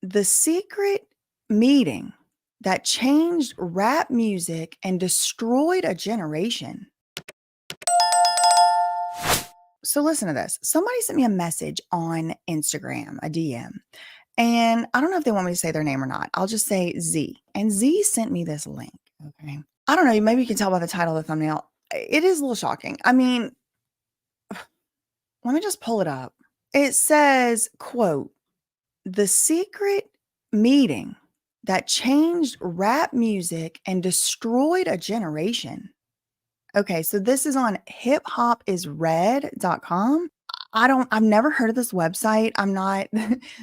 The secret meeting that changed rap music and destroyed a generation. So listen to this. Somebody sent me a message on Instagram, a DM, and I don't know if they want me to say their name or not. I'll just say Z. And Z sent me this link. Okay. I don't know. Maybe you can tell by the title of the thumbnail. It is a little shocking. I mean, let me just pull it up. It says, quote, the secret meeting that changed rap music and destroyed a generation. Okay, so this is on hiphopisred.com. I've never heard of this website. I'm not,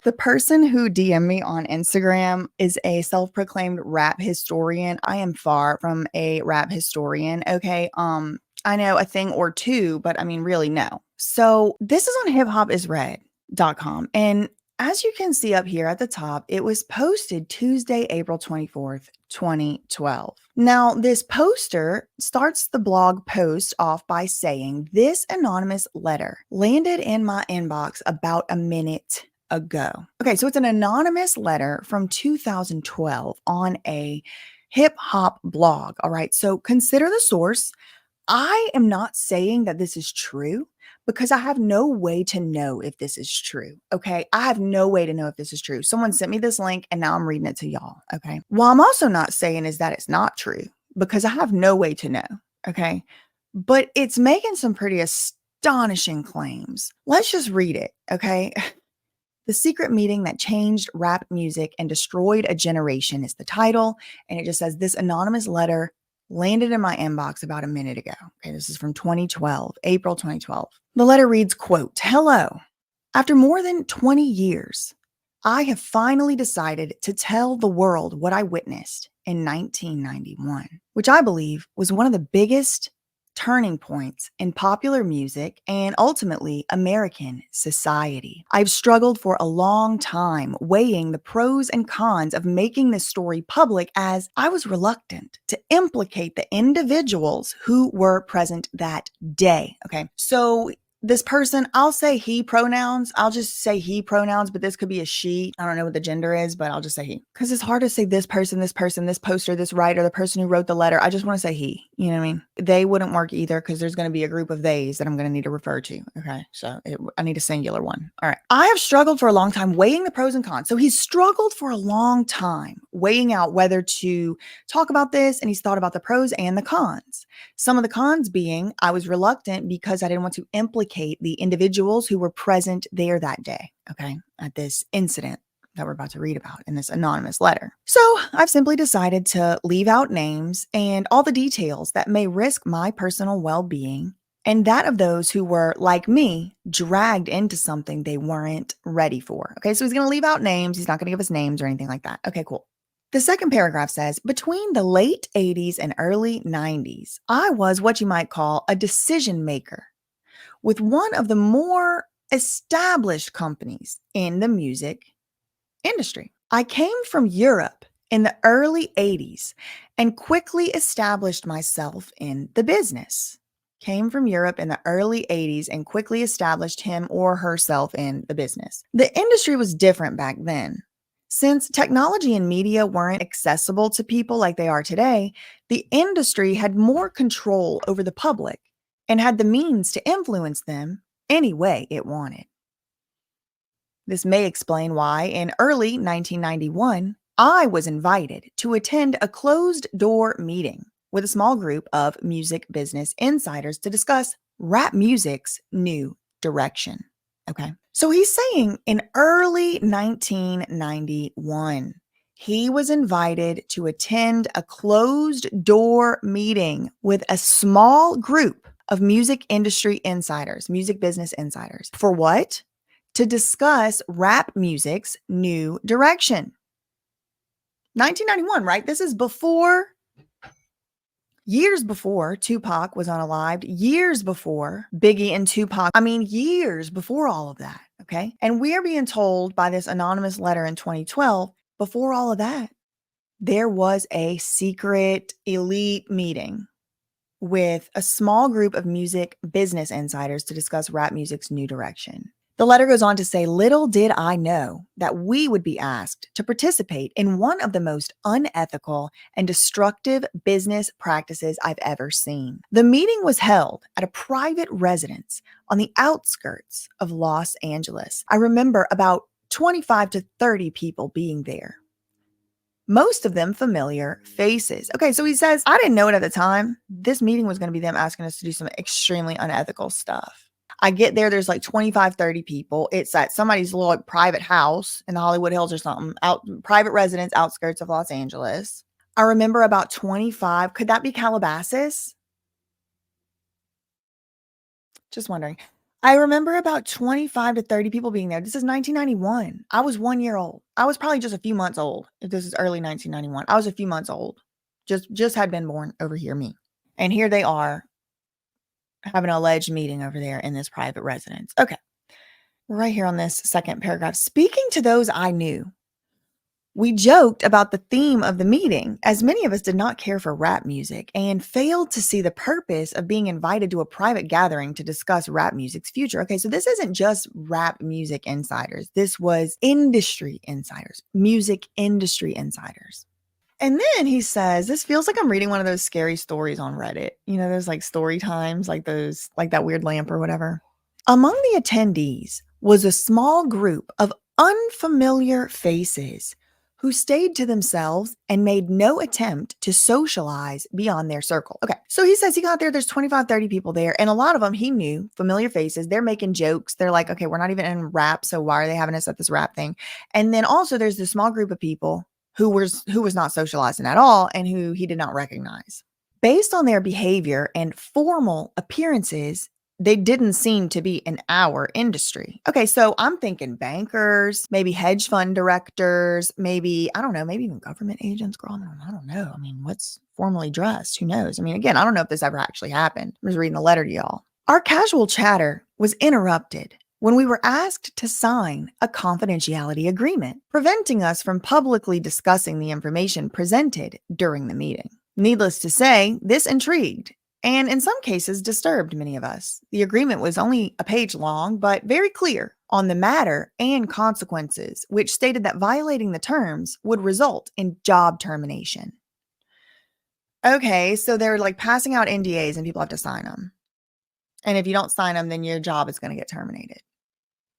the person who DM'd me on Instagram is a self-proclaimed rap historian. I am far from a rap historian. Okay. I know a thing or two, but I mean, really, no. So this is on hiphopisred.com. And as you can see up here at the top, it was posted Tuesday, April 24th, 2012. Now, this poster starts the blog post off by saying, this anonymous letter landed in my inbox about a minute ago. Okay, so it's an anonymous letter from 2012 on a hip hop blog. All right, so consider the source. I am not saying that this is true because I have no way to know if this is true. Okay. I have no way to know if this is true. Someone sent me this link and now I'm reading it to y'all. Okay. What I'm also not saying is that it's not true because I have no way to know. Okay. But it's making some pretty astonishing claims. Let's just read it. Okay. The secret meeting that changed rap music and destroyed a generation is the title. And it just says this anonymous letter landed in my inbox about a minute ago. Okay, this is from 2012, April 2012. The letter reads, quote, hello. After more than 20 years, I have finally decided to tell the world what I witnessed in 1991, which I believe was one of the biggest turning points in popular music and ultimately American society. I've struggled for a long time weighing the pros and cons of making this story public as I was reluctant to implicate the individuals who were present that day. Okay, so this person, I'll say he pronouns. I'll just say he pronouns, but this could be a she. I don't know what the gender is, but I'll just say he. Because it's hard to say this person, this poster, this writer, the person who wrote the letter. I just want to say he. You know what I mean? They wouldn't work either because there's going to be a group of theys that I'm going to need to refer to. Okay, so I need a singular one. All right. I have struggled for a long time weighing the pros and cons. So he's struggled for a long time weighing out whether to talk about this, and he's thought about the pros and the cons. Some of the cons being I was reluctant because I didn't want to implicate the individuals who were present there that day, okay, at this incident that we're about to read about in this anonymous letter. So I've simply decided to leave out names and all the details that may risk my personal well-being and that of those who were, like me, dragged into something they weren't ready for. Okay, so he's going to leave out names. He's not going to give us names or anything like that. Okay, cool. The second paragraph says, between the late 80s and early 90s, I was what you might call a decision maker with one of the more established companies in the music industry. I came from Europe in the early 80s and quickly established myself in the business. Came from Europe in the early 80s and quickly established him or herself in the business. The industry was different back then. Since technology and media weren't accessible to people like they are today, the industry had more control over the public and had the means to influence them any way it wanted. This may explain why in early 1991, I was invited to attend a closed-door meeting with a small group of music business insiders to discuss rap music's new direction. Okay. So he's saying in early 1991, he was invited to attend a closed-door meeting with a small group of music industry insiders, music business insiders. For what? To discuss rap music's new direction. 1991, right? This is years before Tupac was unalived, years before Biggie and Tupac. I mean, years before all of that. Okay. And we are being told by this anonymous letter in 2012, before all of that, there was a secret elite meeting with a small group of music business insiders to discuss rap music's new direction. The letter goes on to say, little did I know that we would be asked to participate in one of the most unethical and destructive business practices I've ever seen. The meeting was held at a private residence on the outskirts of Los Angeles. I remember about 25 to 30 people being there. Most of them familiar faces. Okay, so he says, I didn't know it at the time. This meeting was going to be them asking us to do some extremely unethical stuff. I get there, there's like 25, 30 people. It's at somebody's little like, private house in the Hollywood Hills or something, out private residence, outskirts of Los Angeles. I remember about 25. Could that be Calabasas? Just wondering. I remember about 25 to 30 people being there. This is 1991. I was 1 year old. I was probably just a few months old. If this is early 1991, I was a few months old. Just had been born over here, me. And here they are having an alleged meeting over there in this private residence. Okay. Right here on this second paragraph. Speaking to those I knew, we joked about the theme of the meeting, as many of us did not care for rap music and failed to see the purpose of being invited to a private gathering to discuss rap music's future. Okay, so this isn't just rap music insiders. This was industry insiders, music industry insiders. And then he says, this feels like I'm reading one of those scary stories on Reddit. You know, those like story times, like those, like that weird lamp or whatever. Among the attendees was a small group of unfamiliar faces who stayed to themselves and made no attempt to socialize beyond their circle. Okay, so he says he got there, there's 25, 30 people there, and a lot of them he knew, familiar faces. They're making jokes. They're like, okay, we're not even in rap, so why are they having us at this rap thing? And then also there's this small group of people who was not socializing at all and who he did not recognize. Based on their behavior and formal appearances, they didn't seem to be in our industry. Okay, so I'm thinking bankers, maybe hedge fund directors, maybe, I don't know, maybe even government agents. Girl, I don't know. I mean, what's formally dressed? Who knows? I mean, again, I don't know if this ever actually happened. I'm just reading a letter to y'all. Our casual chatter was interrupted when we were asked to sign a confidentiality agreement, preventing us from publicly discussing the information presented during the meeting. Needless to say, this intrigued and in some cases disturbed many of us. The agreement was only a page long, but very clear on the matter and consequences, which stated that violating the terms would result in job termination. Okay, so they're like passing out NDAs and people have to sign them. And if you don't sign them, then your job is going to get terminated.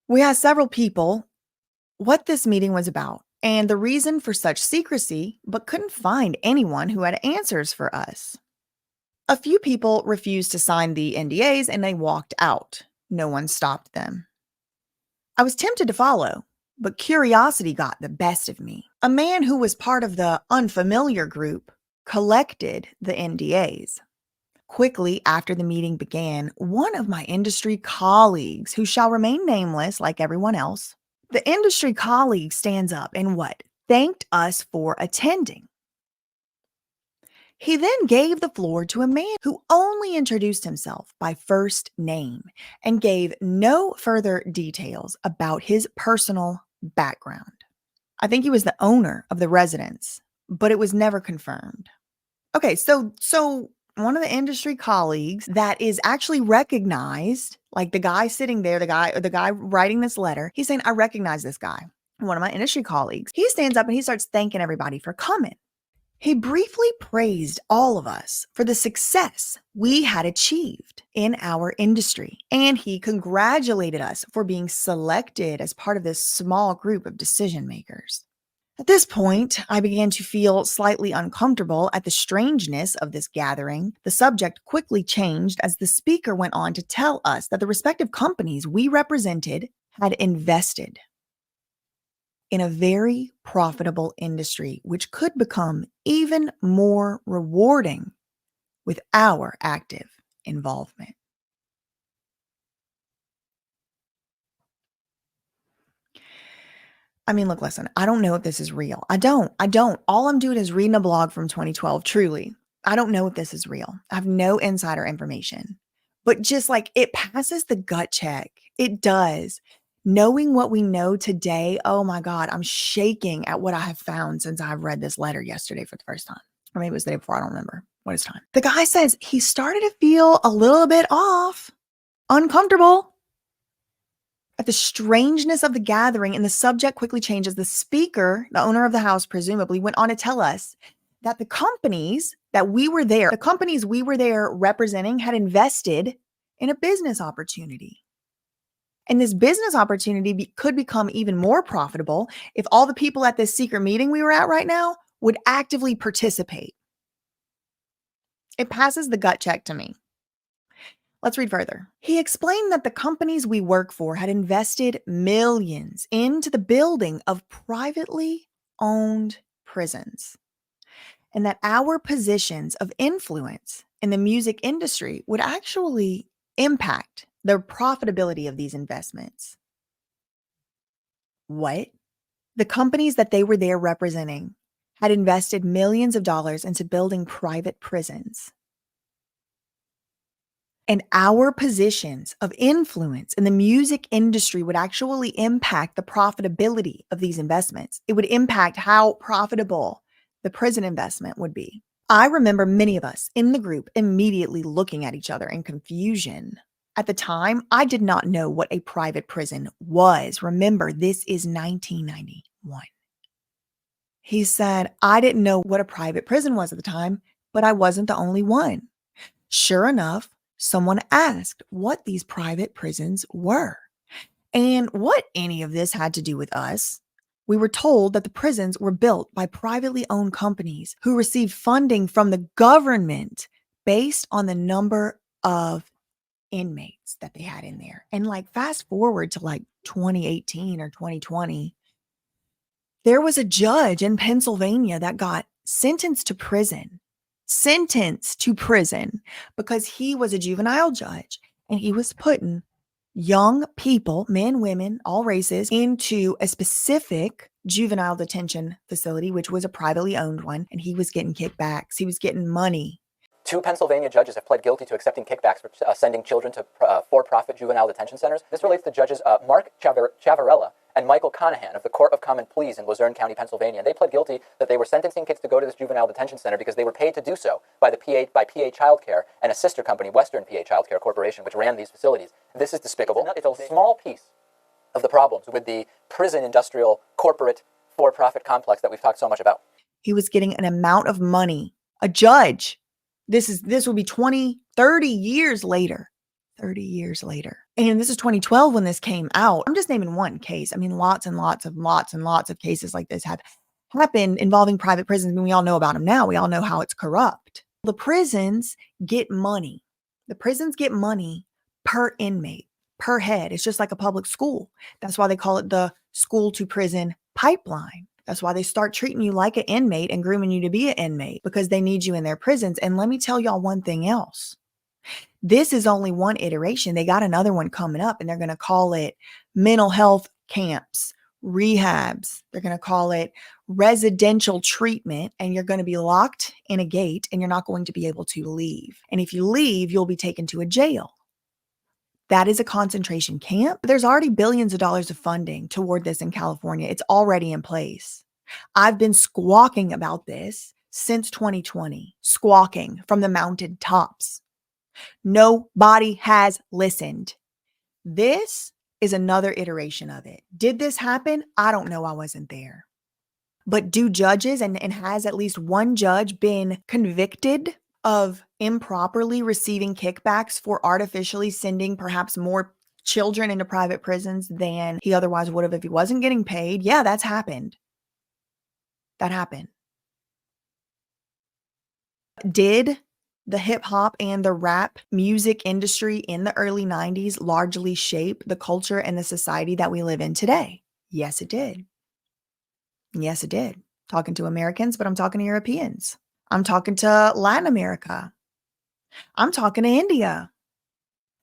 We asked several people what this meeting was about and the reason for such secrecy, but couldn't find anyone who had answers for us. A few people refused to sign the NDAs and they walked out. No one stopped them. I was tempted to follow, but curiosity got the best of me. A man who was part of the unfamiliar group collected the NDAs. Quickly after the meeting began, one of my industry colleagues, who shall remain nameless like everyone else, the industry colleague stands up and what? Thanked us for attending. He then gave the floor to a man who only introduced himself by first name and gave no further details about his personal background. I think he was the owner of the residence, but it was never confirmed. Okay, so one of the industry colleagues that is actually recognized, like the guy sitting there, the guy writing this letter, he's saying, I recognize this guy. One of my industry colleagues, he stands up and he starts thanking everybody for coming. He briefly praised all of us for the success we had achieved in our industry, and he congratulated us for being selected as part of this small group of decision makers. At this point, I began to feel slightly uncomfortable at the strangeness of this gathering. The subject quickly changed as the speaker went on to tell us that the respective companies we represented had invested in a very profitable industry, which could become even more rewarding with our active involvement. I mean, look, listen, I don't know if this is real. I don't. All I'm doing is reading a blog from 2012, truly. I don't know if this is real. I have no insider information, but just like it passes the gut check. It does. Knowing what we know today, oh my God, I'm shaking at what I have found since I've read this letter yesterday for the first time. Or maybe it was the day before, I don't remember what is time. The guy says he started to feel a little bit off, uncomfortable. At the strangeness of the gathering and the subject quickly changes, the speaker, the owner of the house, presumably went on to tell us that the companies we were there representing had invested in a business opportunity. And this business opportunity could become even more profitable if all the people at this secret meeting we were at right now would actively participate. It passes the gut check to me. Let's read further. He explained that the companies we work for had invested millions into the building of privately owned prisons, and that our positions of influence in the music industry would actually impact the profitability of these investments. What? The companies that they were there representing had invested millions of dollars into building private prisons. And our positions of influence in the music industry would actually impact the profitability of these investments. It would impact how profitable the prison investment would be. I remember many of us in the group immediately looking at each other in confusion. At the time, I did not know what a private prison was. Remember, this is 1991. He said, I didn't know what a private prison was at the time, but I wasn't the only one. Sure enough, someone asked what these private prisons were and what any of this had to do with us. We were told that the prisons were built by privately owned companies who received funding from the government based on the number of inmates that they had in there. And fast forward to 2018 or 2020, there was a judge in Pennsylvania that got sentenced to prison because he was a juvenile judge and he was putting young people, men, women, all races, into a specific juvenile detention facility, which was a privately owned one. And he was getting kickbacks. He was getting money. 2 Pennsylvania judges have pled guilty to accepting kickbacks for sending children to for-profit juvenile detention centers. This relates to judges Mark Chavarella and Michael Conahan of the Court of Common Pleas in Luzerne County, Pennsylvania. They pled guilty that they were sentencing kids to go to this juvenile detention center because they were paid to do so by PA Childcare and a sister company, Western PA Childcare Corporation, which ran these facilities. This is despicable. It's a small piece of the problems with the prison industrial corporate for-profit complex that we've talked so much about. He was getting an amount of money. A judge. This will be 30 years later. 30 years later. And this is 2012 when this came out. I'm just naming one case. I mean, lots and lots of cases like this have happened involving private prisons. I mean, we all know about them now. We all know how it's corrupt. The prisons get money. The prisons get money per inmate, per head. It's just like a public school. That's why they call it the school to prison pipeline. That's why they start treating you like an inmate and grooming you to be an inmate, because they need you in their prisons. And let me tell y'all one thing else. This is only one iteration. They got another one coming up, and they're going to call it mental health camps, rehabs. They're going to call it residential treatment, and you're going to be locked in a gate and you're not going to be able to leave. And if you leave, you'll be taken to a jail. That is a concentration camp. There's already billions of dollars of funding toward this in California. It's already in place. I've been squawking about this since 2020, squawking from the mountain tops. Nobody has listened. This is another iteration of it. Did this happen? I don't know. I wasn't there. But do judges and has at least one judge been convicted of improperly receiving kickbacks for artificially sending perhaps more children into private prisons than he otherwise would have if he wasn't getting paid? Yeah, that's happened. That happened. Did the hip hop and the rap music industry in the early 90s largely shape the culture and the society that we live in today? Yes, it did. Yes, it did. Talking to Americans, but I'm talking to Europeans. I'm talking to Latin America. I'm talking to India.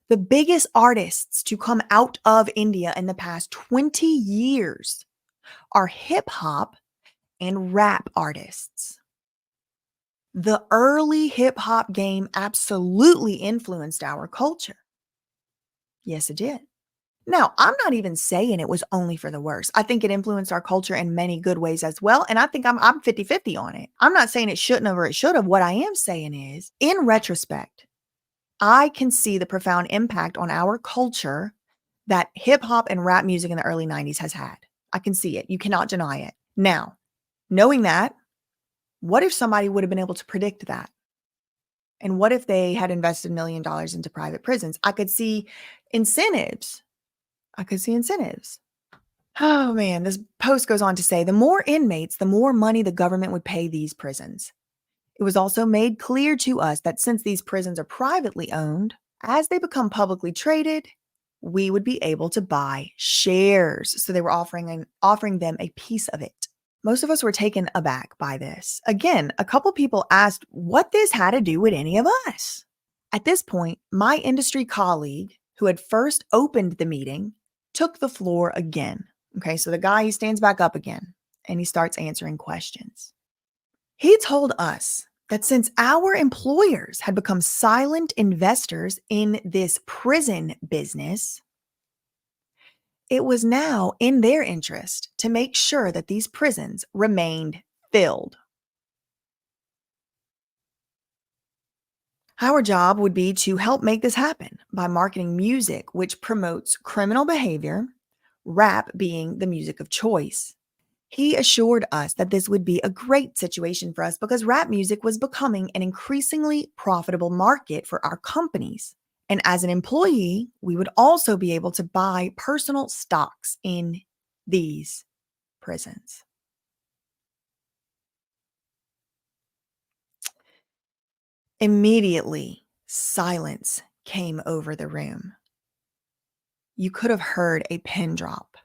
The biggest artists to come out of India in the past 20 years are hip hop and rap artists. The early hip hop game absolutely influenced our culture. Yes, it did. Now, I'm not even saying it was only for the worse. I think it influenced our culture in many good ways as well. And I think I'm 50-50 on it. I'm not saying it shouldn't have or it should have. What I am saying is, in retrospect, I can see the profound impact on our culture that hip hop and rap music in the early 90s has had. I can see it. You cannot deny it. Now, knowing that, what if somebody would have been able to predict that? And what if they had invested $1 million into private prisons? I could see incentives. I could see incentives. Oh man, this post goes on to say the more inmates, the more money the government would pay these prisons. It was also made clear to us that since these prisons are privately owned, as they become publicly traded, we would be able to buy shares. So they were offering them a piece of it. Most of us were taken aback by this. Again, a couple people asked what this had to do with any of us. At this point, my industry colleague, who had first opened the meeting, took the floor again. Okay, so the guy, he stands back up again and he starts answering questions. He told us that since our employers had become silent investors in this prison business, it was now in their interest to make sure that these prisons remained filled. Our job would be to help make this happen by marketing music which promotes criminal behavior, rap being the music of choice. He assured us that this would be a great situation for us because rap music was becoming an increasingly profitable market for our companies. And as an employee, we would also be able to buy personal stocks in these prisons. Immediately, silence came over the room. You could have heard a pin drop.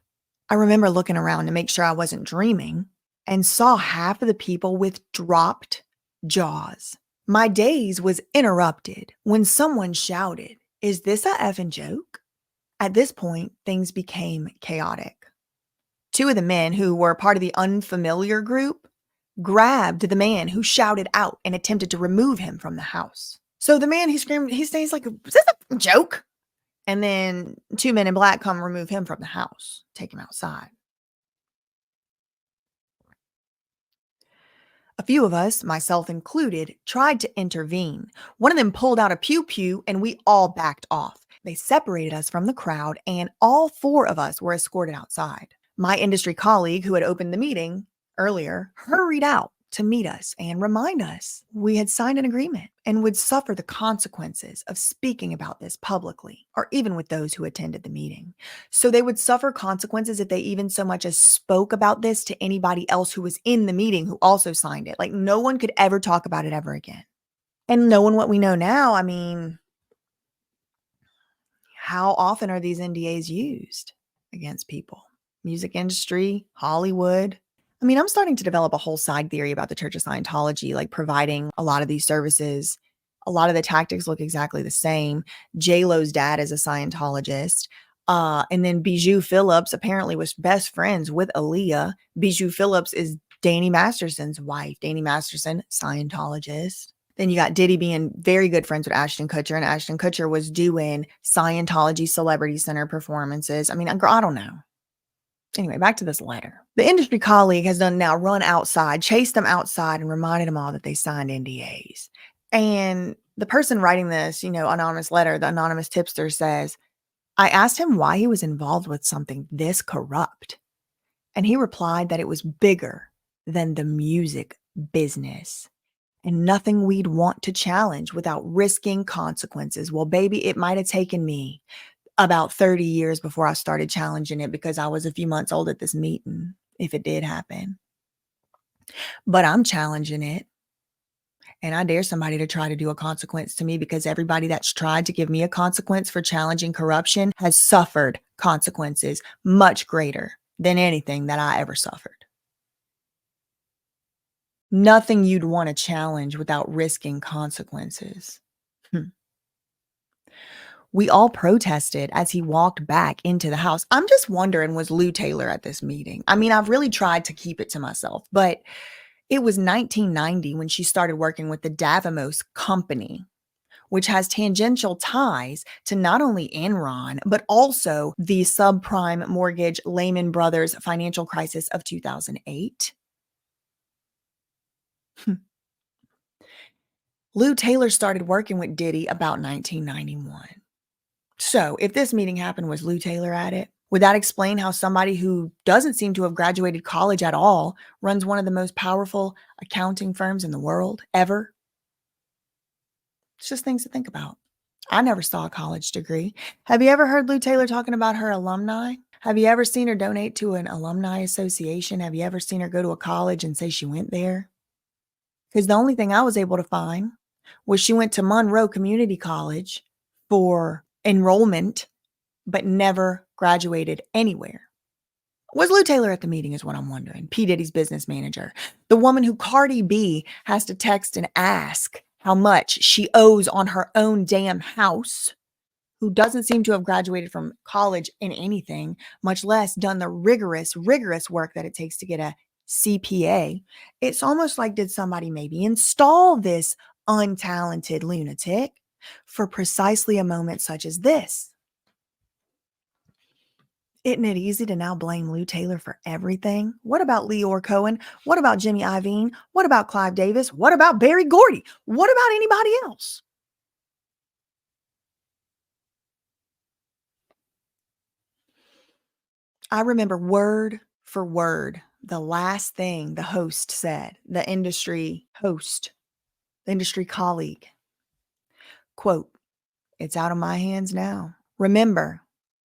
I remember looking around to make sure I wasn't dreaming and saw half of the people with dropped jaws. My daze was interrupted when someone shouted, "Is this a effing joke?" At this point, things became chaotic. Two of the men who were part of the unfamiliar group grabbed the man who shouted out and attempted to remove him from the house. So the man, he screamed, he stays like, "Is this a joke?" And then two men in black come remove him from the house, take him outside. A few of us, myself included, tried to intervene. One of them pulled out a pew-pew and we all backed off. They separated us from the crowd and all four of us were escorted outside. My industry colleague who had opened the meeting earlier hurried out to meet us and remind us we had signed an agreement and would suffer the consequences of speaking about this publicly or even with those who attended the meeting. So they would suffer consequences if they even so much as spoke about this to anybody else who was in the meeting who also signed it. Like no one could ever talk about it ever again. And knowing what we know now, I mean, how often are these NDAs used against people? Music industry, Hollywood. I mean, I'm starting to develop a whole side theory about the Church of Scientology, like providing a lot of these services. A lot of the tactics look exactly the same. J-Lo's dad is a Scientologist. And then Bijou Phillips apparently was best friends with Aaliyah. Bijou Phillips is Danny Masterson's wife. Danny Masterson, Scientologist. Then you got Diddy being very good friends with Ashton Kutcher, and Ashton Kutcher was doing Scientology Celebrity Center performances. I mean, I don't know. Anyway, back to this letter. The industry colleague has done now run outside, chased them outside, and reminded them all that they signed NDAs. And the person writing this, anonymous letter, the anonymous tipster says, I asked him why he was involved with something this corrupt. And he replied that it was bigger than the music business and nothing we'd want to challenge without risking consequences. Well, baby, it might have taken me about 30 years before I started challenging it because I was a few months old at this meeting, if it did happen. But I'm challenging it. And I dare somebody to try to do a consequence to me because everybody that's tried to give me a consequence for challenging corruption has suffered consequences much greater than anything that I ever suffered. Nothing you'd want to challenge without risking consequences. We all protested as he walked back into the house. I'm just wondering, was Lou Taylor at this meeting? I mean, I've really tried to keep it to myself, but it was 1990 when she started working with the Davamos Company, which has tangential ties to not only Enron, but also the subprime mortgage Lehman Brothers financial crisis of 2008. Lou Taylor started working with Diddy about 1991. So, if this meeting happened, was Lou Taylor at it? Would that explain how somebody who doesn't seem to have graduated college at all runs one of the most powerful accounting firms in the world ever? It's just things to think about. I never saw a college degree. Have you ever heard Lou Taylor talking about her alumni? Have you ever seen her donate to an alumni association? Have you ever seen her go to a college and say she went there? Because the only thing I was able to find was she went to Monroe Community College for enrollment, but never graduated anywhere. Was Lou Taylor at the meeting is what I'm wondering. P. Diddy's business manager. The woman who Cardi B has to text and ask how much she owes on her own damn house, who doesn't seem to have graduated from college in anything, much less done the rigorous work that it takes to get a CPA. It's almost like, did somebody maybe install this untalented lunatic for precisely a moment such as this? Isn't it easy to now blame Lou Taylor for everything? What about Leor Cohen? What about Jimmy Iovine? What about Clive Davis? What about Barry Gordy? What about anybody else? I remember word for word the last thing the host said, the industry host, the industry colleague. Quote, "It's out of my hands now. Remember,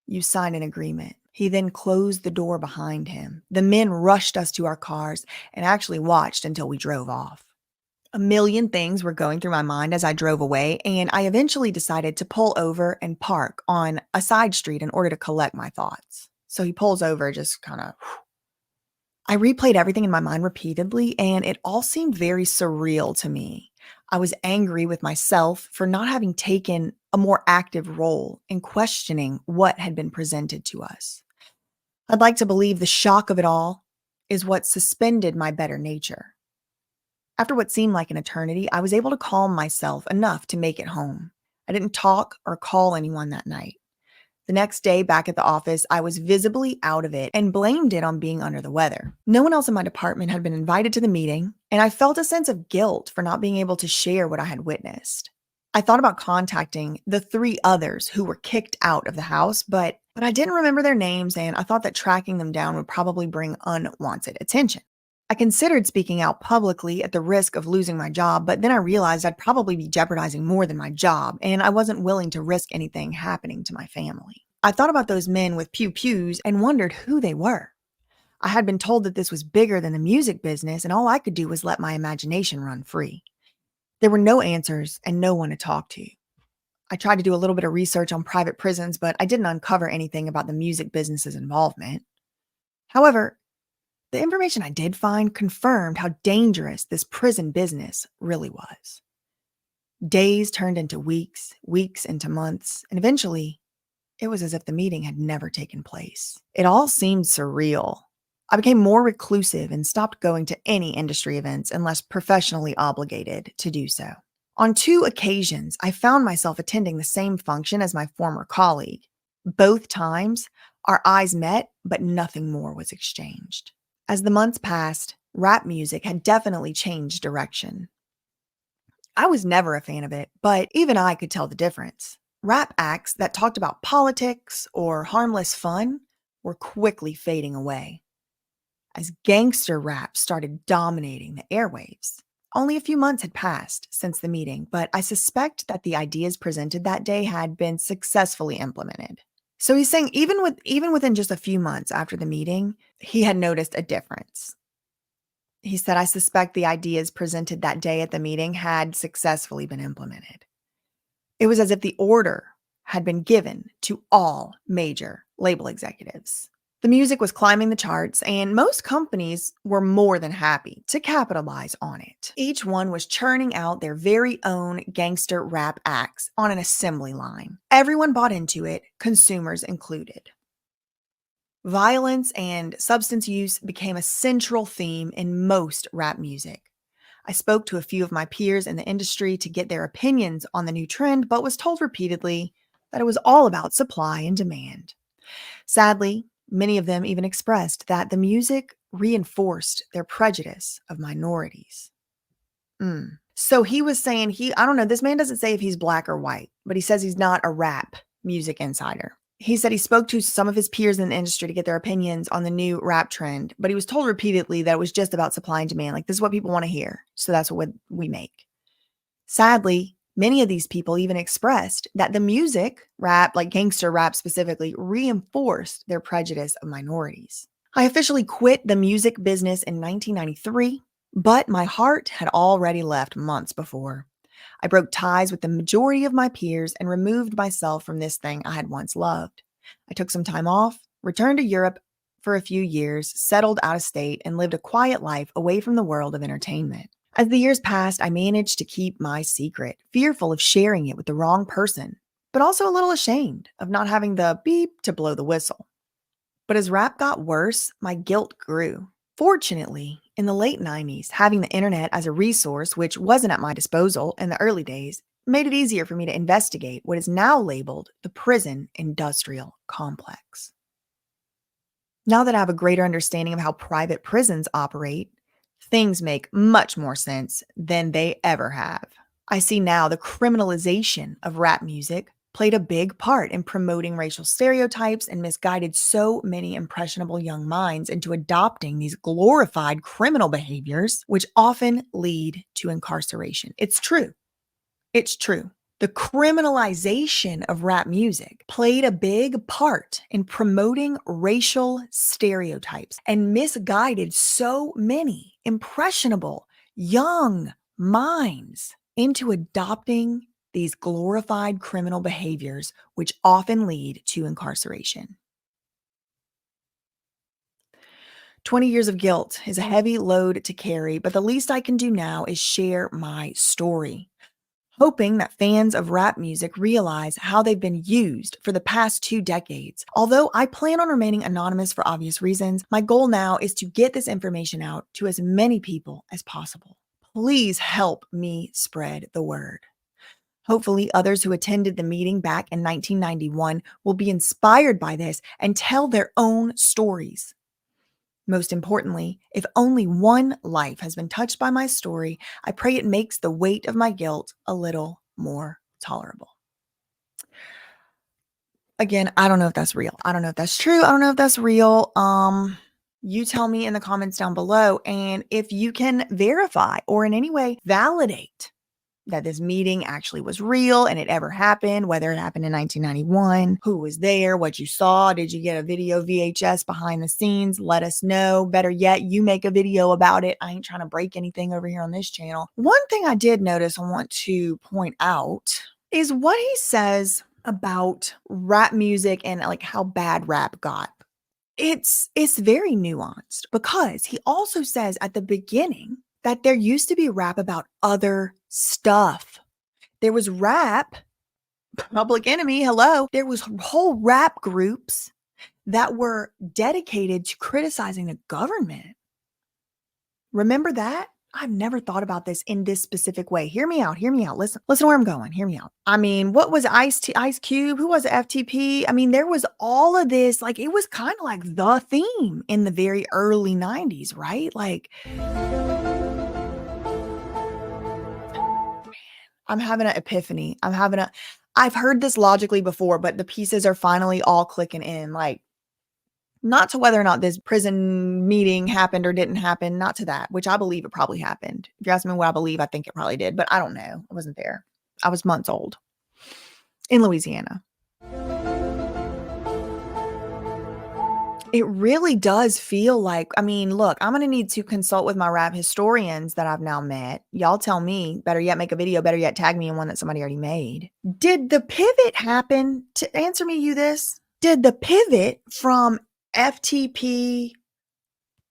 you signed an agreement." He then closed the door behind him. The men rushed us to our cars and actually watched until we drove off. A million things were going through my mind as I drove away, and I eventually decided to pull over and park on a side street in order to collect my thoughts. So he pulls over, just kind of. I replayed everything in my mind repeatedly, and it all seemed very surreal to me. I was angry with myself for not having taken a more active role in questioning what had been presented to us. I'd like to believe the shock of it all is what suspended my better nature. After what seemed like an eternity, I was able to calm myself enough to make it home. I didn't talk or call anyone that night. The next day, back at the office, I was visibly out of it and blamed it on being under the weather. No one else in my department had been invited to the meeting, and I felt a sense of guilt for not being able to share what I had witnessed. I thought about contacting the 3 others who were kicked out of the house, but I didn't remember their names, and I thought that tracking them down would probably bring unwanted attention. I considered speaking out publicly at the risk of losing my job, but then I realized I'd probably be jeopardizing more than my job, and I wasn't willing to risk anything happening to my family. I thought about those men with pew-pews and wondered who they were. I had been told that this was bigger than the music business, and all I could do was let my imagination run free. There were no answers and no one to talk to. I tried to do a little bit of research on private prisons, but I didn't uncover anything about the music business's involvement. However, the information I did find confirmed how dangerous this prison business really was. Days turned into weeks, weeks into months, and eventually, it was as if the meeting had never taken place. It all seemed surreal. I became more reclusive and stopped going to any industry events unless professionally obligated to do so. On 2 occasions, I found myself attending the same function as my former colleague. Both times, our eyes met, but nothing more was exchanged. As the months passed, rap music had definitely changed direction. I was never a fan of it, but even I could tell the difference. Rap acts that talked about politics or harmless fun were quickly fading away as gangster rap started dominating the airwaves. Only a few months had passed since the meeting, but I suspect that the ideas presented that day had been successfully implemented. So he's saying even within just a few months after the meeting, he had noticed a difference. He said, "I suspect the ideas presented that day at the meeting had successfully been implemented." It was as if the order had been given to all major label executives. The music was climbing the charts, and most companies were more than happy to capitalize on it. Each one was churning out their very own gangster rap acts on an assembly line. Everyone bought into it, consumers included. Violence and substance use became a central theme in most rap music. I spoke to a few of my peers in the industry to get their opinions on the new trend, but was told repeatedly that it was all about supply and demand. Sadly, many of them even expressed that the music reinforced their prejudice of minorities. So he was saying I don't know, this man doesn't say if he's black or white, but he says he's not a rap Music Insider. He said he spoke to some of his peers in the industry to get their opinions on the new rap trend, but he was told repeatedly that it was just about supply and demand. Like, this is what people want to hear, so that's what we make. Sadly, many of these people even expressed that the music, rap, like gangster rap specifically, reinforced their prejudice of minorities. I officially quit the music business in 1993, but my heart had already left months before. I broke ties with the majority of my peers and removed myself from this thing I had once loved. I took some time off, returned to Europe for a few years, settled out of state, and lived a quiet life away from the world of entertainment. As the years passed, I managed to keep my secret, fearful of sharing it with the wrong person, but also a little ashamed of not having the beep to blow the whistle. But as rap got worse, my guilt grew. Fortunately, in the late 90s, having the internet as a resource, which wasn't at my disposal in the early days, made it easier for me to investigate what is now labeled the prison industrial complex. Now that I have a greater understanding of how private prisons operate, things make much more sense than they ever have. I see now the criminalization of rap music played a big part in promoting racial stereotypes and misguided so many impressionable young minds into adopting these glorified criminal behaviors, which often lead to incarceration. It's true. It's true. The criminalization of rap music played a big part in promoting racial stereotypes and misguided so many impressionable young minds into adopting these glorified criminal behaviors, which often lead to incarceration. 20 years of guilt is a heavy load to carry, but the least I can do now is share my story, hoping that fans of rap music realize how they've been used for the past 2 decades. Although I plan on remaining anonymous for obvious reasons, my goal now is to get this information out to as many people as possible. Please help me spread the word. Hopefully, others who attended the meeting back in 1991 will be inspired by this and tell their own stories. Most importantly, if only one life has been touched by my story, I pray it makes the weight of my guilt a little more tolerable. Again, I don't know if that's real. I don't know if that's true. I don't know if that's real. You tell me in the comments down below, and if you can verify or in any way validate that this meeting actually was real and it ever happened, whether it happened in 1991, who was there, what you saw, did you get a video VHS behind the scenes? Let us know. Better yet, you make a video about it. I ain't trying to break anything over here on this channel. One thing I did notice I want to point out is what he says about rap music and like how bad rap got. It's very nuanced because he also says at the beginning that there used to be rap about other stuff. There was rap, Public Enemy, hello. There was whole rap groups that were dedicated to criticizing the government. Remember that? I've never thought about this in this specific way. Hear me out. Hear me out. Listen where I'm going. Hear me out. I mean, what was Ice Cube? Who was it? FTP? I mean, there was all of this. Like, it was kind of like the theme in the very early 90s, right? Like, I'm having an epiphany. I've heard this logically before, but the pieces are finally all clicking in. Like, not to whether or not this prison meeting happened or didn't happen, not to that, which I believe it probably happened. If you ask me what I believe, I think it probably did, but I don't know. I wasn't there. I was months old in Louisiana. It really does feel like, I mean, look, I'm going to need to consult with my rap historians that I've now met. Y'all tell me, better yet, make a video, better yet, tag me in one that somebody already made. Did the pivot happen to answer me you this? Did the pivot from FTP,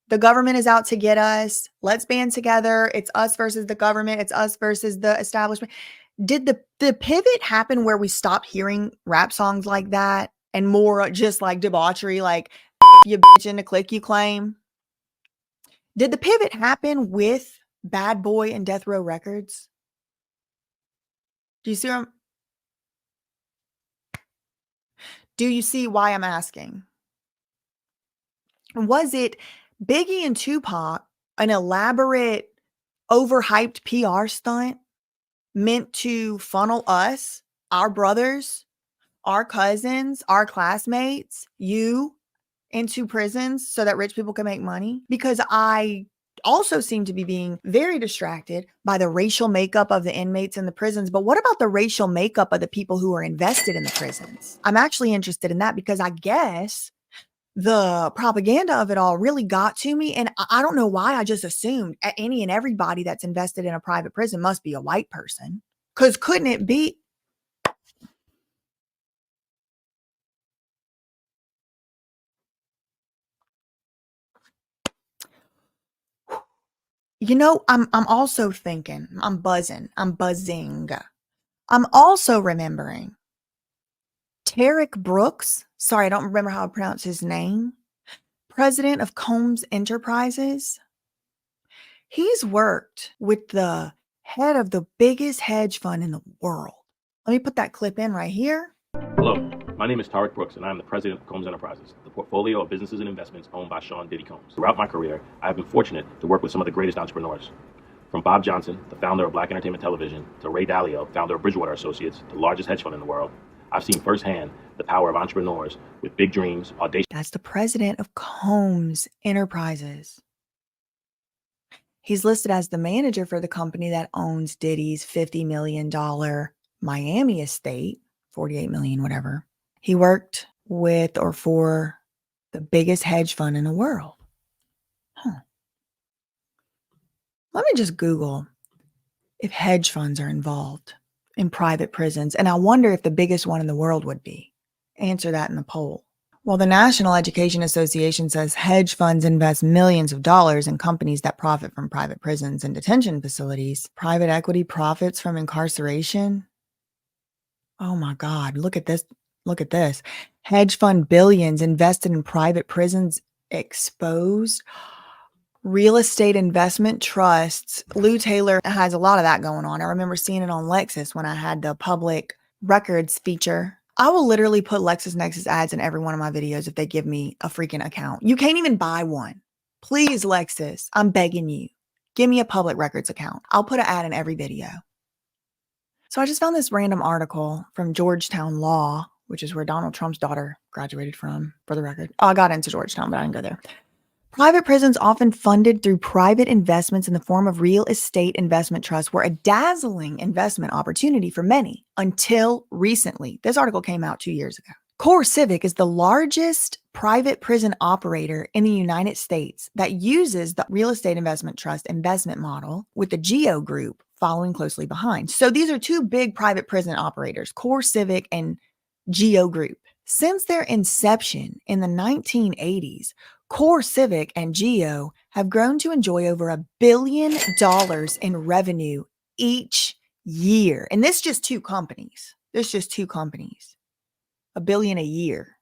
the government is out to get us, let's band together, it's us versus the government, it's us versus the establishment. Did the pivot happen where we stopped hearing rap songs like that and more just like debauchery, like you bitch in the click you claim? Did the pivot happen with Bad Boy and Death Row Records? Do you see where do you see why I'm asking? Was it Biggie and Tupac, an elaborate, overhyped PR stunt meant to funnel us, our brothers, our cousins, our classmates, you into prisons so that rich people can make money? Because I also seem to be being very distracted by the racial makeup of the inmates in the prisons. But what about the racial makeup of the people who are invested in the prisons? I'm actually interested in that because I guess the propaganda of it all really got to me. And I don't know why I just assumed any and everybody that's invested in a private prison must be a white person. Because couldn't it be? I'm also thinking, I'm buzzing. I'm also remembering Tarek Brooks. Sorry, I don't remember how to pronounce his name. President of Combs Enterprises. He's worked with the head of the biggest hedge fund in the world. Let me put that clip in right here. Hello, my name is Tarek Brooks, and I am the president of Combs Enterprises, the portfolio of businesses and investments owned by Sean Diddy Combs. Throughout my career, I have been fortunate to work with some of the greatest entrepreneurs. From Bob Johnson, the founder of Black Entertainment Television, to Ray Dalio, founder of Bridgewater Associates, the largest hedge fund in the world, I've seen firsthand the power of entrepreneurs with big dreams, audacious. That's the president of Combs Enterprises. He's listed as the manager for the company that owns Diddy's $50 million Miami estate, 48 million, whatever. He worked with or for the biggest hedge fund in the world. Let me just Google if hedge funds are involved in private prisons. And I wonder if the biggest one in the world would be. Answer that in the poll. Well, the National Education Association says hedge funds invest millions of dollars in companies that profit from private prisons and detention facilities. Private equity profits from incarceration. Oh my God, look at this. Look at this. Hedge fund billions invested in private prisons exposed. Real estate investment trusts. Lou Taylor has a lot of that going on. I remember seeing it on Lexus when I had the public records feature. I will literally put LexisNexis ads in every one of my videos if they give me a freaking account. You can't even buy one. Please, Lexus, I'm begging you. Give me a public records account. I'll put an ad in every video. So I just found this random article from Georgetown Law, which is where Donald Trump's daughter graduated from, for the record. Oh, I got into Georgetown, but I didn't go there. Private prisons, often funded through private investments in the form of real estate investment trusts, were a dazzling investment opportunity for many until recently. This article came out 2 years ago. Core Civic is the largest private prison operator in the United States that uses the real estate investment trust investment model, with the GEO Group following closely behind. So these are two big private prison operators, Core Civic and GEO Group. Since their inception in the 1980s, Core Civic and GEO have grown to enjoy over $1 billion in revenue each year. And this just two companies. There's just two companies. $1 billion a year.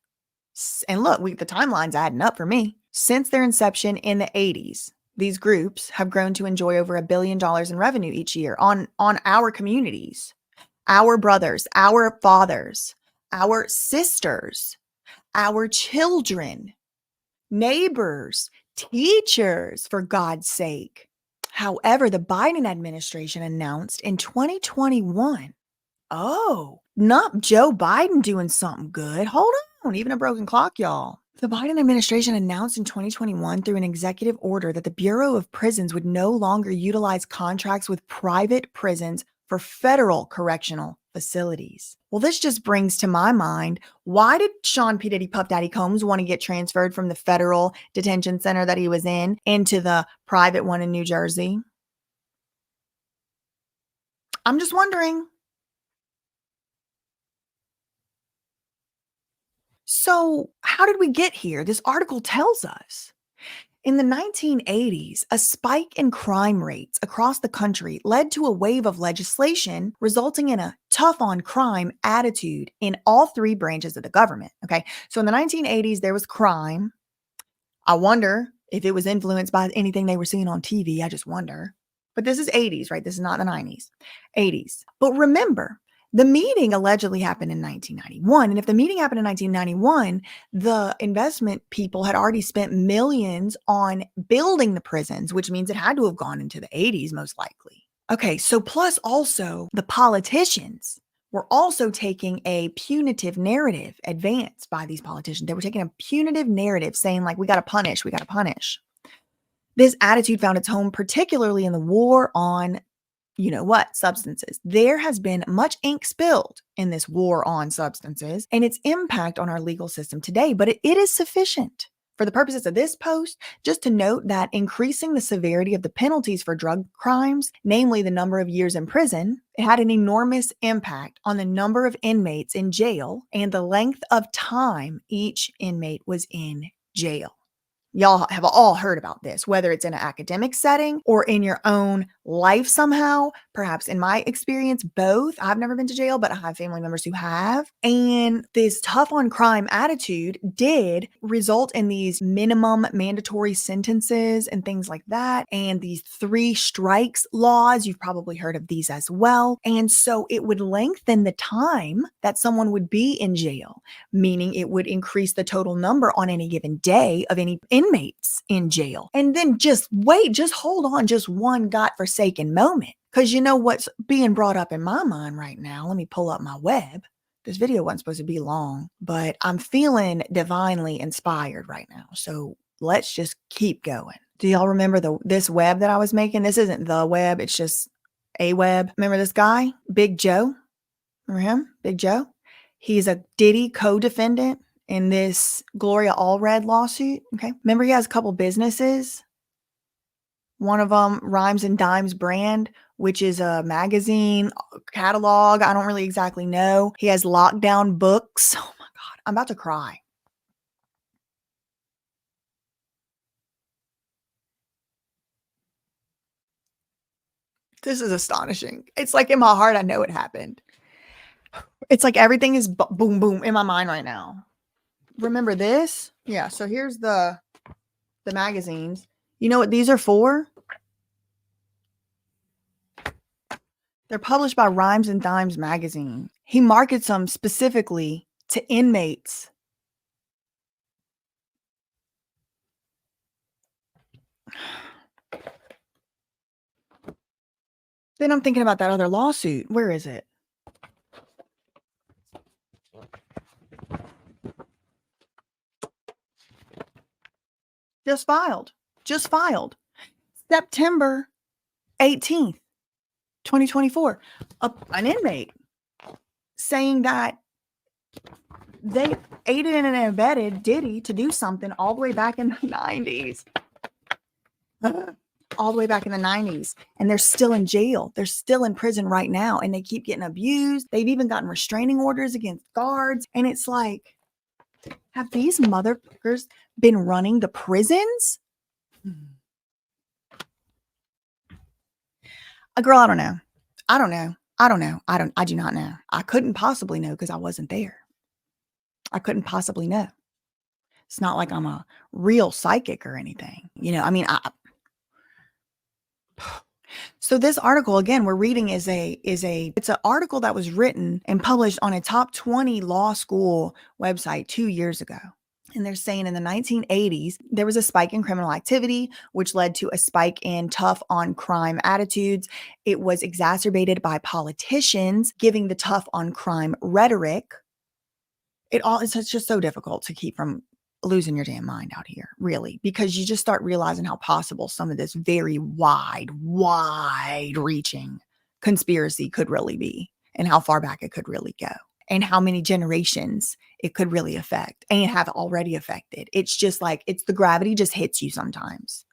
And look, the timeline's adding up for me. Since their inception in the 80s, these groups have grown to enjoy over $1 billion in revenue each year on our communities, our brothers, our fathers, our sisters, our children, neighbors, teachers, for God's sake. However, the Biden administration announced in 2021, not Joe Biden doing something good. Hold on, even a broken clock, y'all. The Biden administration announced in 2021 through an executive order that the Bureau of Prisons would no longer utilize contracts with private prisons for federal correctional facilities. Well, this just brings to my mind, why did Sean P. Diddy Puff Daddy Combs want to get transferred from the federal detention center that he was in into the private one in New Jersey? I'm just wondering. So, how did we get here? This article tells us. In the 1980s, a spike in crime rates across the country led to a wave of legislation resulting in a tough on crime attitude in all three branches of the government. Okay. So in the 1980s, there was crime. I wonder if it was influenced by anything they were seeing on TV. I just wonder. But this is 80s, right? This is not the 90s, 80s. But remember, the meeting allegedly happened in 1991. And if the meeting happened in 1991, the investment people had already spent millions on building the prisons, which means it had to have gone into the 80s, most likely. Okay, so plus also the politicians were also taking a punitive narrative advanced by these politicians. They were taking a punitive narrative saying, like, we got to punish, we got to punish. This attitude found its home particularly in the war on, you know what, substances. There has been much ink spilled in this war on substances and its impact on our legal system today, but it is sufficient for the purposes of this post just to note that increasing the severity of the penalties for drug crimes, namely the number of years in prison, it had an enormous impact on the number of inmates in jail and the length of time each inmate was in jail. Y'all have all heard about this, whether it's in an academic setting or in your own life somehow. Perhaps in my experience, both. I've never been to jail, but I have family members who have. And this tough on crime attitude did result in these minimum mandatory sentences and things like that. And these 3 strikes laws, you've probably heard of these as well. And so it would lengthen the time that someone would be in jail, meaning it would increase the total number on any given day of any inmates in jail. And then just wait, just hold on just one godforsaken moment. Because you know what's being brought up in my mind right now? Let me pull up my web. This video wasn't supposed to be long, but I'm feeling divinely inspired right now. So let's just keep going. Do y'all remember this web that I was making? This isn't the web, it's just a web. Remember this guy, Big Joe? Remember him, Big Joe? He's a Diddy co-defendant in this Gloria Allred lawsuit. Okay. Remember, he has a couple businesses. One of them, Rhymes and Dimes brand, which is a magazine catalog. I don't really exactly know. He has Lockdown Books. Oh my God, I'm about to cry. This is astonishing. It's like in my heart, I know it happened. It's like everything is boom, boom in my mind right now. Remember this? Yeah. So here's the magazines. You know what these are for? They're published by Rhymes and Dimes magazine. He markets them specifically to inmates. Then I'm thinking about that other lawsuit. Where is it? Just filed. September 18th, 2024. An inmate saying that they aided and abetted Diddy to do something all the way back in the 90s. All the way back in the 90s. And they're still in jail. They're still in prison right now. And they keep getting abused. They've even gotten restraining orders against guards. And it's like, have these motherfuckers been running the prisons? Girl, I don't know. I do not know. I couldn't possibly know because I wasn't there. I couldn't possibly know. It's not like I'm a real psychic or anything. You know, I mean, so this article, again, we're reading it's an article that was written and published on a top 20 law school website 2 years ago. And they're saying in the 1980s, there was a spike in criminal activity, which led to a spike in tough on crime attitudes. It was exacerbated by politicians giving the tough on crime rhetoric. It's just so difficult to keep from losing your damn mind out here, really, because you just start realizing how possible some of this very wide reaching conspiracy could really be and how far back it could really go and how many generations it could really affect and have already affected. It's just like, the gravity just hits you sometimes.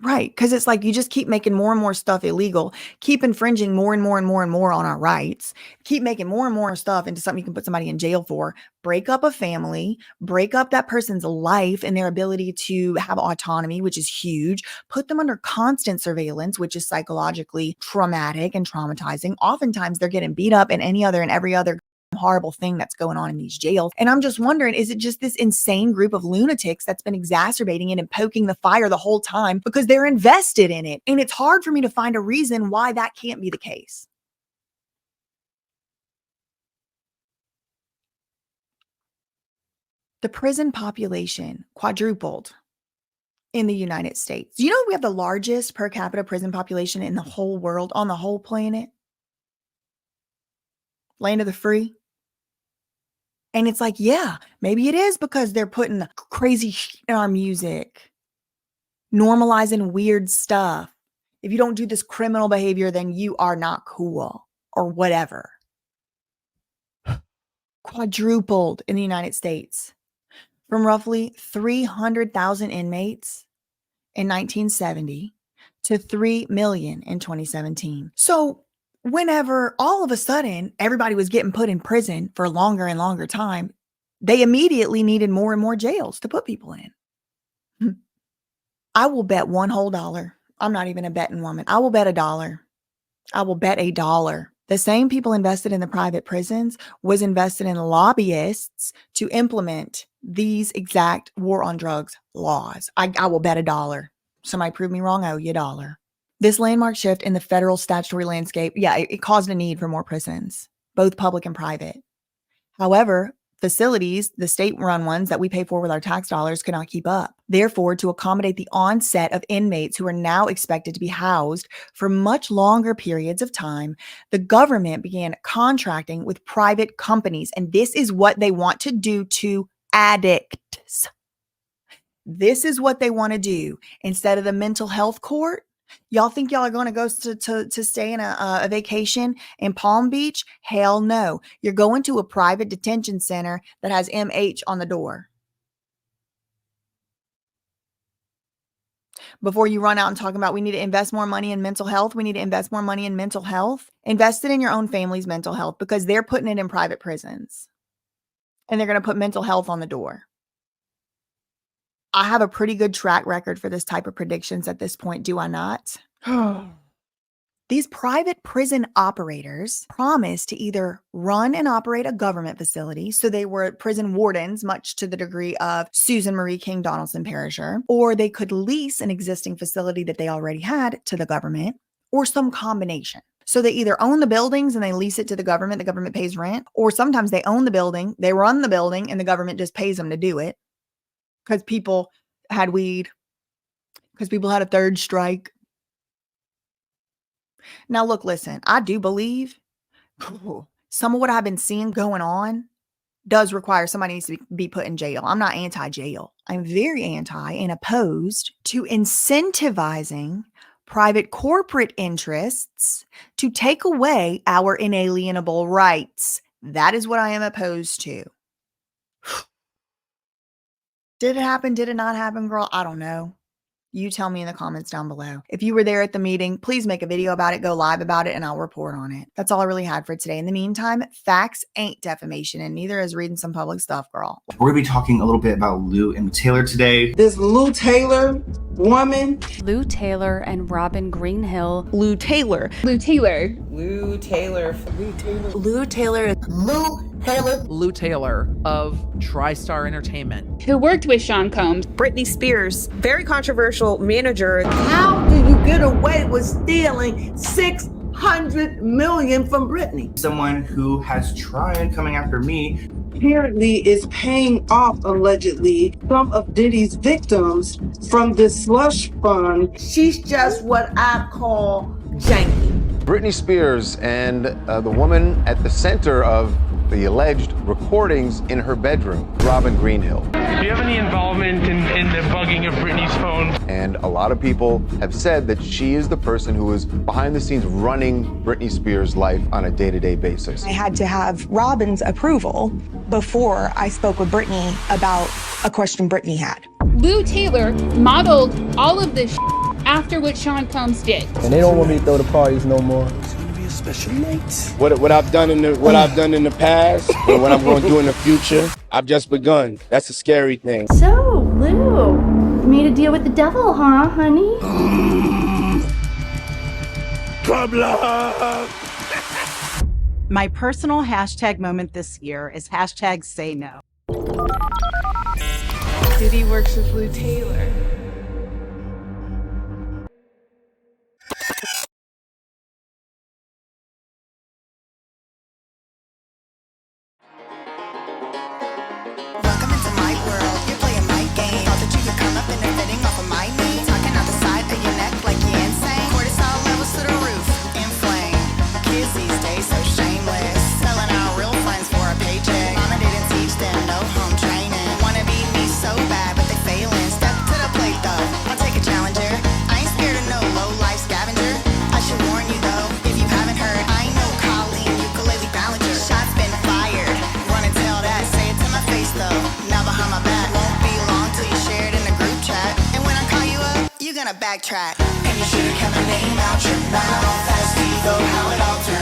Right. Because it's like you just keep making more and more stuff illegal, keep infringing more and more and more and more on our rights, keep making more and more stuff into something you can put somebody in jail for, break up a family, break up that person's life and their ability to have autonomy, which is huge, put them under constant surveillance, which is psychologically traumatic and traumatizing. Oftentimes they're getting beat up and every other horrible thing that's going on in these jails. And I'm just wondering, is it just this insane group of lunatics that's been exacerbating it and poking the fire the whole time because they're invested in it? And it's hard for me to find a reason why that can't be the case. The prison population quadrupled in the United States. Do you know we have the largest per capita prison population in the whole world, on the whole planet? Land of the free. And it's like, yeah, maybe it is because they're putting crazy shit in our music, normalizing weird stuff. If you don't do this criminal behavior, then you are not cool or whatever. Quadrupled in the United States from roughly 300,000 inmates in 1970 to 3 million in 2017. So whenever all of a sudden everybody was getting put in prison for longer and longer time, they immediately needed more and more jails to put people in. I will bet one whole dollar. I'm not even a betting woman. I will bet $1. I will bet $1. The same people invested in the private prisons was invested in lobbyists to implement these exact war on drugs laws. I will bet $1. Somebody prove me wrong, I owe you $1. This landmark shift in the federal statutory landscape, it caused a need for more prisons, both public and private. However, facilities, the state-run ones that we pay for with our tax dollars, could not keep up. Therefore, to accommodate the onset of inmates who are now expected to be housed for much longer periods of time, the government began contracting with private companies, and this is what they want to do to addicts. This is what they want to do. Instead of the mental health court, y'all think y'all are going to go to stay in a vacation in Palm Beach? Hell no. You're going to a private detention center that has MH on the door. Before you run out and talk about we need to invest more money in mental health, we need to invest more money in mental health. Invest it in your own family's mental health because they're putting it in private prisons. And they're going to put mental health on the door. I have a pretty good track record for this type of predictions at this point, do I not? These private prison operators promised to either run and operate a government facility, so they were prison wardens, much to the degree of Susan Marie King Donaldson Perisher, or they could lease an existing facility that they already had to the government, or some combination. So they either own the buildings and they lease it to the government pays rent, or sometimes they own the building, they run the building, and the government just pays them to do it. Because people had weed, because people had a third strike. Now, look, listen, I do believe some of what I've been seeing going on does require somebody needs to be put in jail. I'm not anti-jail. I'm very anti and opposed to incentivizing private corporate interests to take away our inalienable rights. That is what I am opposed to. Did it happen? Did it not happen, girl? I don't know. You tell me in the comments down below. If you were there at the meeting, please make a video about it, go live about it, and I'll report on it. That's all I really had for today. In the meantime, facts ain't defamation, and neither is reading some public stuff, girl. We're going to be talking a little bit about Lou and Taylor today. This Lou Taylor woman. Lou Taylor and Robin Greenhill. Lou Taylor. Lou Taylor. Lou Taylor. Lou Taylor. Lou Taylor. Lou Taylor. Lou Taylor of TriStar Entertainment. Who worked with Sean Combs. Britney Spears. Very controversial manager. How do you get away with stealing $600 million from Britney? Someone who has tried coming after me. Apparently is paying off, allegedly, some of Diddy's victims from this slush fund. She's just what I call janky. Britney Spears and the woman at the center of the alleged recordings in her bedroom, Robin Greenhill. Do you have any involvement in the bugging of Britney's phone? And a lot of people have said that she is the person who is behind the scenes running Britney Spears' life on a day-to-day basis. I had to have Robin's approval before I spoke with Britney about a question Britney had. Lou Taylor modeled all of this after what Sean Combs did. And they don't want me to throw the parties no more. Special nights. What I've done in the past and what I'm going to do in the future, I've just begun. That's a scary thing. So, Lou, you made a deal with the devil, huh, honey? Problem. My personal hashtag moment this year is hashtag say no. Diddy works with Lou Taylor. Welcome into my world. You're playing my game. Thought that you could come up and they're fitting off of my backtrack. And you should've kept my name out your mouth. That's legal, how it all turned